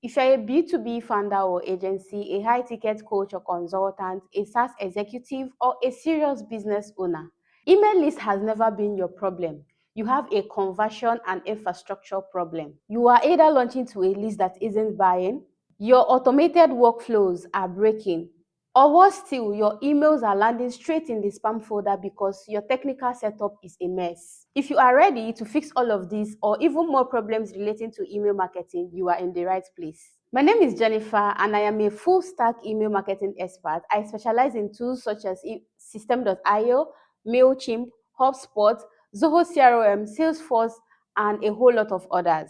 If you're a B2B founder or agency, a high-ticket coach or consultant, a SaaS executive, or a serious business owner, email list has never been your problem. You have a conversion and infrastructure problem. You are either launching to a list that isn't buying, your automated workflows are breaking, or worse still, your emails are landing straight in the spam folder because your technical setup is a mess. If you are ready to fix all of these or even more problems relating to email marketing, you are in the right place. My name is Jennifer and I am a full stack email marketing expert. I specialize in tools such as Systeme.io, MailChimp, HubSpot, Zoho CRM, Salesforce, and a whole lot of others.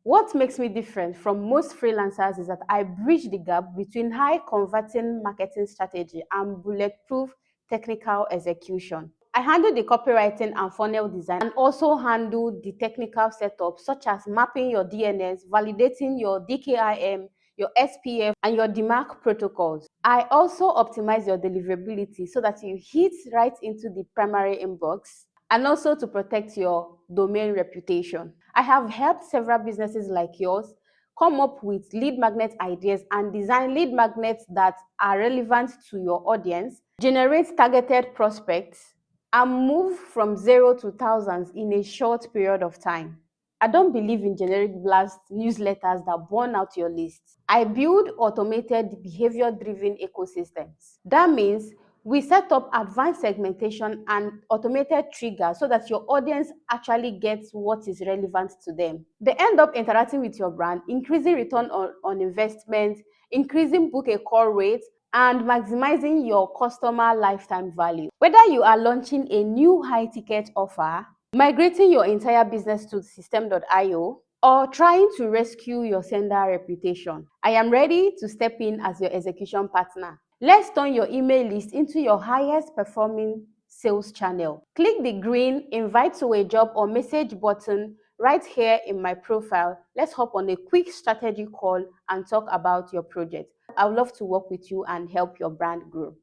What makes me different from most freelancers is that I bridge the gap between high converting marketing strategy and bulletproof technical execution. I handle the copywriting and funnel design and also handle the technical setup such as mapping your DNS, validating your DKIM, your SPF, and your DMARC protocols. I also optimize your deliverability so that you hit right into the primary inbox and also to protect your domain reputation. I have helped several businesses like yours come up with lead magnet ideas and design lead magnets that are relevant to your audience, generate targeted prospects, and move from zero to thousands in a short period of time. I don't believe in generic blast newsletters that burn out your list. I build automated behavior-driven ecosystems. That means we set up advanced segmentation and automated triggers so that your audience actually gets what is relevant to them. They end up interacting with your brand, increasing return on investment, increasing book a call rate, and maximizing your customer lifetime value. Whether you are launching a new high-ticket offer, migrating your entire business to Systeme.io, or trying to rescue your sender reputation, I am ready to step in as your execution partner. Let's turn your email list into your highest performing sales channel. Click the green invite to a job or message button right here in my profile. Let's hop on a quick strategy call and talk about your project. I would love to work with you and help your brand grow.